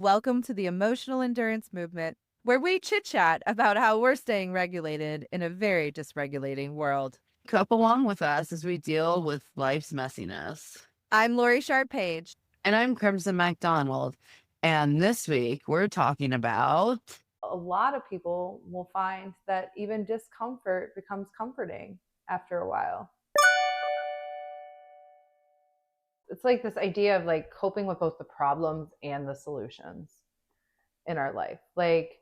Welcome to the Emotional Endurance Movement, where we chit-chat about how we're staying regulated in a very dysregulating world. Come along with us as we deal with life's messiness. I'm Laurie Sharp-Page. And I'm Crimson McDonald. And this week we're talking about... A lot of people will find that even discomfort becomes comforting after a while. It's like this idea of like coping with both the problems and the solutions in our life. Like,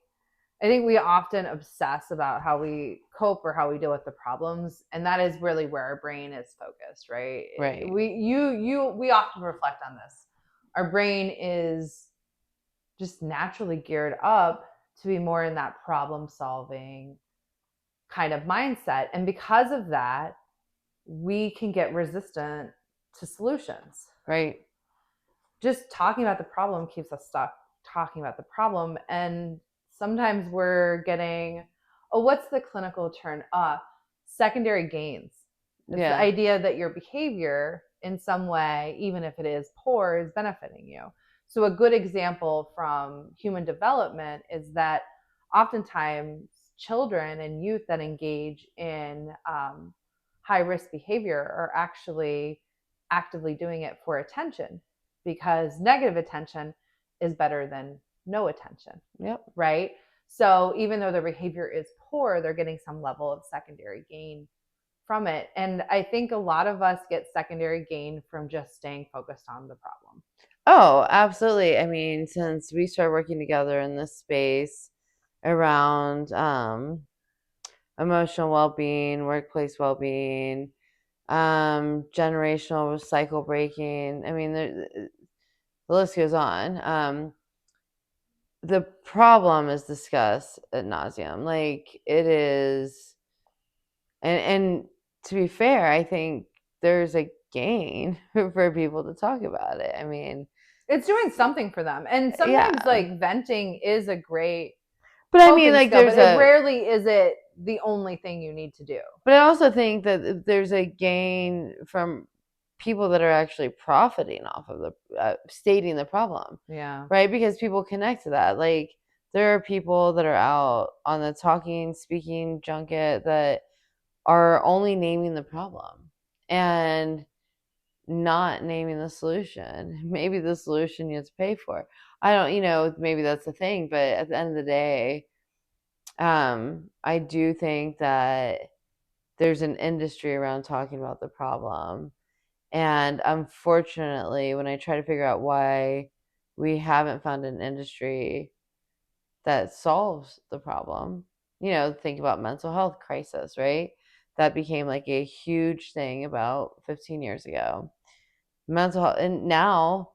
I think we often obsess about how we cope or how we deal with the problems, and that is really where our brain is focused, right? Right. We often reflect on this. Our brain is just naturally geared up to be more in that problem solving kind of mindset, and because of that, we can get resistant to solutions. Right. Just talking about the problem keeps us stuck talking about the problem, and sometimes we're getting, oh, what's the clinical term? Secondary gains. It's the idea that your behavior in some way, even if it is poor, is benefiting you. So a good example from human development is that oftentimes children and youth that engage in high-risk behavior are actually actively doing it for attention, because negative attention is better than no attention. Yep. Right? So even though their behavior is poor, they're getting some level of secondary gain from it. And I think a lot of us get secondary gain from just staying focused on the problem. Oh, absolutely. I mean, since we started working together in this space around emotional well-being, workplace well-being, generational cycle breaking, I mean, the list goes on. The problem is discussed ad nauseum. Like, it is, and to be fair, I think there's a gain for people to talk about it. I mean, it's doing something for them, and sometimes like venting is a great. But I mean, like, but rarely is it the only thing you need to do. But I also think that there's a gain from people that are actually profiting off of the stating the problem. Yeah. Right? Because people connect to that. Like, there are people that are out on the speaking junket that are only naming the problem and not naming the solution. Maybe the solution you have to pay for. I don't, maybe that's the thing, but at the end of the day, I do think that there's an industry around talking about the problem. And unfortunately, when I try to figure out why we haven't found an industry that solves the problem, think about mental health crisis, right? That became like a huge thing about 15 years ago. Mental health, and now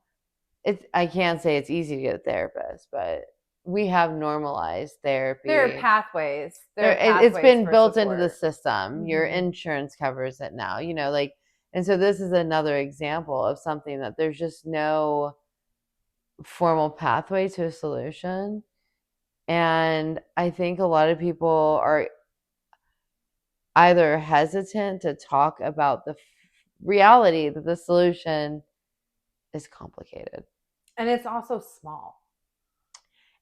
I can't say it's easy to get a therapist, but we have normalized therapy. There are pathways. It's been built into the system. Mm-hmm. Your insurance covers it now, and so this is another example of something that there's just no formal pathway to a solution. And I think a lot of people are either hesitant to talk about the reality that the solution is complicated. And it's also small.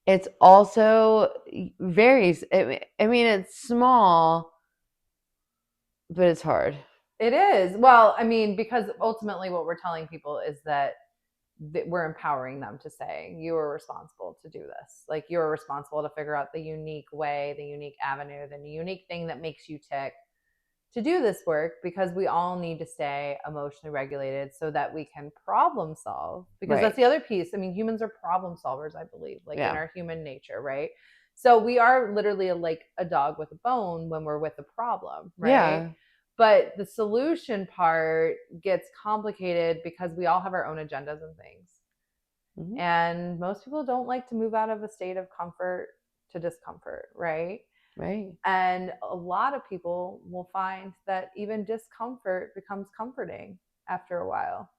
It's also varies. I mean, it's small, but it's hard. It is. Well, I mean, because ultimately what we're telling people is that we're empowering them to say, you are responsible to do this. Like, you're responsible to figure out the unique way, the unique avenue, the unique thing that makes you tick to do this work, because we all need to stay emotionally regulated so that we can problem solve, because that's the other piece. I mean, humans are problem solvers, I believe, like in our human nature, right? So we are literally like a dog with a bone when we're with the problem, right? Yeah. But the solution part gets complicated because we all have our own agendas and things. Mm-hmm. And most people don't like to move out of a state of comfort to discomfort, right? Right. And a lot of people will find that even discomfort becomes comforting after a while.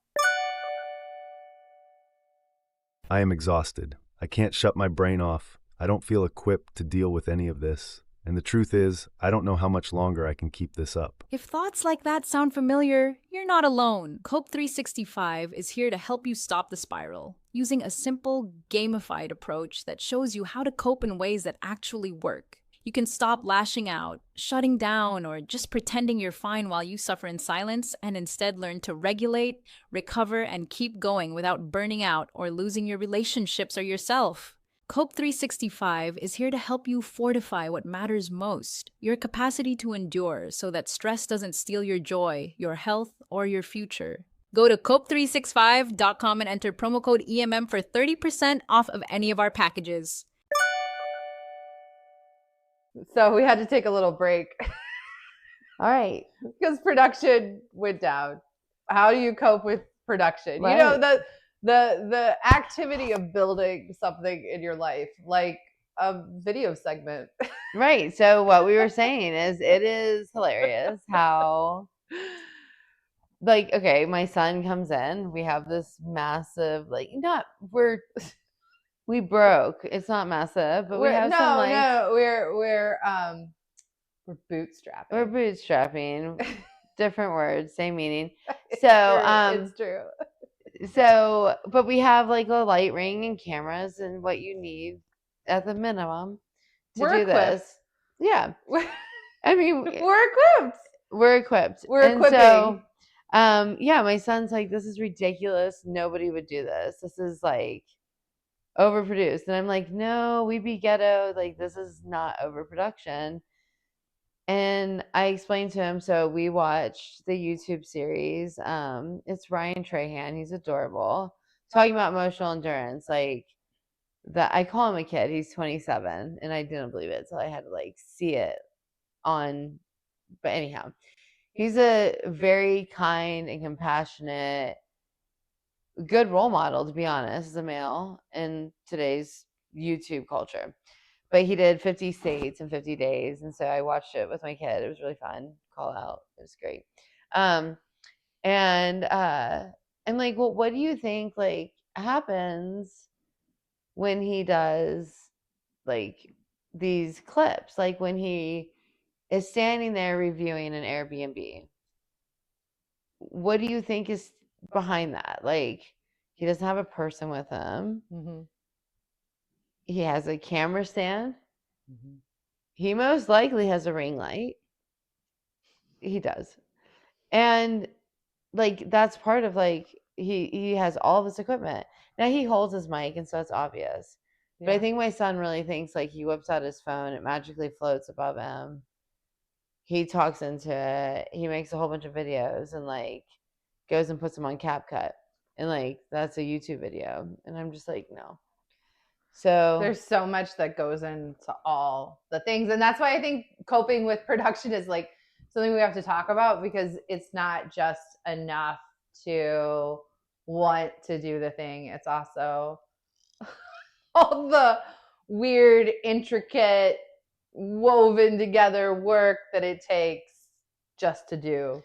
I am exhausted. I can't shut my brain off. I don't feel equipped to deal with any of this. And the truth is, I don't know how much longer I can keep this up. If thoughts like that sound familiar, you're not alone. Cope 365 is here to help you stop the spiral. using a simple, gamified approach that shows you how to cope in ways that actually work. You can stop lashing out, shutting down, or just pretending you're fine while you suffer in silence, and instead learn to regulate, recover, and keep going without burning out or losing your relationships or yourself. Cope 365 is here to help you fortify what matters most, your capacity to endure, so that stress doesn't steal your joy, your health, or your future. Go to cope365.com and enter promo code EMM for 30% off of any of our packages. So we had to take a little break All right. because production went down. How do you cope with production? Right. You know, the activity of building something in your life, like a video segment. Right. So what we were saying is it is hilarious how, like, okay, my son comes in. We have this massive, like, we broke. It's not massive, but we have some, like, we're bootstrapping. we're bootstrapping. Different words, same meaning. So, it's true. So, but we have like a light ring and cameras and what you need at the minimum to We're do equipped. this. Yeah. I mean, We're equipped. we're equipped. We're And equipping. so, yeah, my son's like, this is ridiculous. Nobody would do this. This is like overproduced. And I'm like, no, we be ghetto. Like, this is not overproduction. And I explained to him, so we watched the YouTube series. It's Ryan Trahan. He's adorable. Talking about emotional endurance. Like, that I call him a kid. He's 27, and I didn't believe it, so I had to like see it on. But anyhow, he's a very kind and compassionate, good role model, to be honest, as a male in today's YouTube culture. But he did 50 states in 50 days. And so I watched it with my kid. It was really fun. Call out. It was great. And I'm like, well, what do you think like happens when he does like these clips? Like when he is standing there reviewing an Airbnb. What do you think is behind that? Like, he doesn't have a person with him. Mm-hmm. He has a camera stand. Mm-hmm. He most likely has a ring light. He does. And like that's part of like he has all of his equipment. Now he holds his mic and so it's obvious. Yeah. But I think my son really thinks like he whips out his phone, it magically floats above him. He talks into it. He makes a whole bunch of videos and like goes and puts them on CapCut. And like that's a YouTube video. And I'm just like, no. So there's so much that goes into all the things. And that's why I think coping with production is like something we have to talk about, because it's not just enough to want to do the thing. It's also all the weird, intricate, woven together work that it takes just to do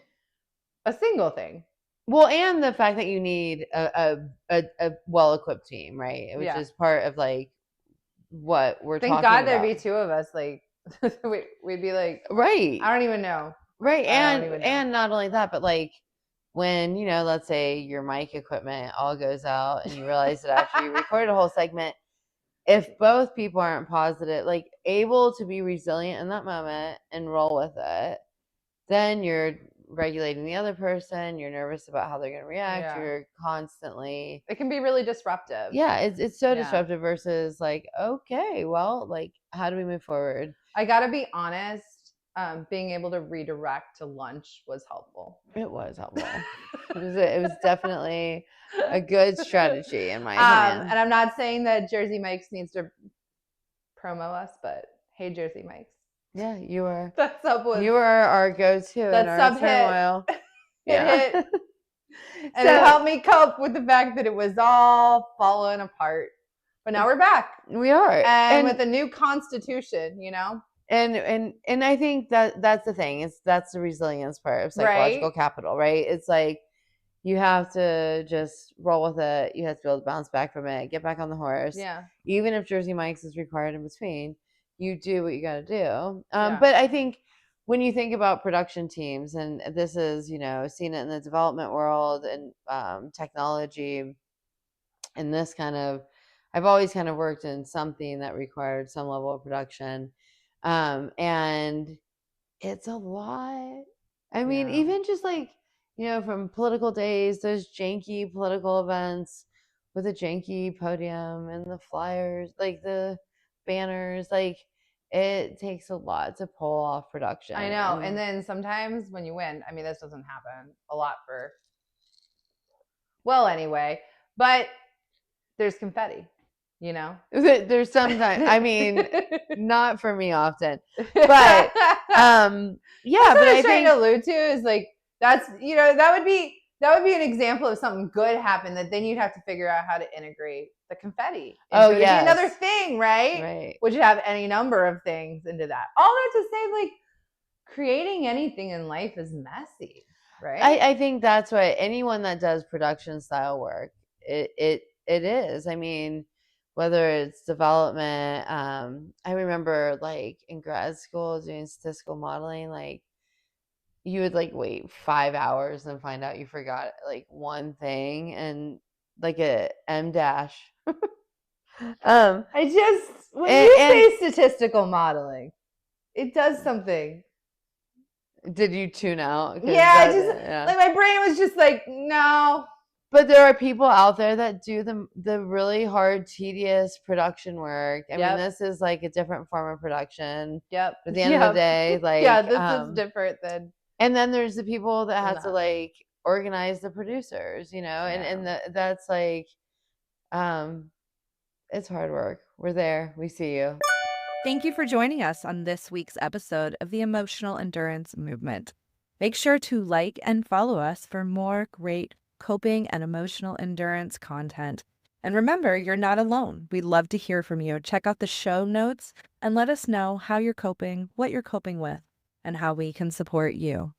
a single thing. Well, and the fact that you need a well-equipped team, right? Which is part of like what we're talking about. Thank God there'd be two of us. Like we'd be like, right. I don't even know. Right. And not only that, but like when, you know, let's say your mic equipment all goes out and you realize that after you recorded a whole segment, if both people aren't positive, like able to be resilient in that moment and roll with it, then you're regulating the other person. You're nervous about how they're going to react. Yeah. You're constantly. It can be really disruptive. Yeah, it's so disruptive versus like, okay, well, like, how do we move forward? I got to be honest. Being able to redirect to lunch was helpful. It was helpful. It was definitely a good strategy in my opinion. And I'm not saying that Jersey Mike's needs to promo us, but hey, Jersey Mike's. Yeah, you were. That sub was. You were our go-to in our turmoil. It hit. And it helped me cope with the fact that it was all falling apart. But now we're back. We are. And with a new constitution, you know? And I think that's the thing. That's the resilience part of psychological capital, right? It's like you have to just roll with it. You have to be able to bounce back from it, get back on the horse. Yeah. Even if Jersey Mike's is required in between, you do what you got to do. But I think when you think about production teams, and this is, you know, seen it in the development world and technology, And I've always kind of worked in something that required some level of production. And it's a lot. I mean, Yeah. even just like, from political days, those janky political events with a janky podium and the flyers, like the banners, like it takes a lot to pull off production. I know. And then sometimes when you win, I mean, this doesn't happen a lot anyway, but there's confetti, there's sometimes, I mean, not for me often, but yeah, that's but what I I was trying think to allude to is like, that's, that would be an example of something good happened that then you'd have to figure out how to integrate the confetti. Oh, It'd be another yes. thing, right? Right. Would you have any number of things into that? All that to say, like, creating anything in life is messy, right? I think that's what anyone that does production style work, it is. I mean, whether it's development, I remember like in grad school doing statistical modeling, like you would like wait 5 hours and find out you forgot like one thing and like a M dash. When you say statistical modeling, it does something. Did you tune out? Yeah, like my brain was just like, no. But there are people out there that do the really hard, tedious production work. I mean, this is like a different form of production. Yep. At the end of the day, like this is different than. And then there's the people that have to like organize the producers, and that's like, it's hard work. We're there. We see you. Thank you for joining us on this week's episode of the Emotional Endurance Movement. Make sure to like and follow us for more great coping and emotional endurance content. And remember, you're not alone. We'd love to hear from you. Check out the show notes and let us know how you're coping, what you're coping with, and how we can support you.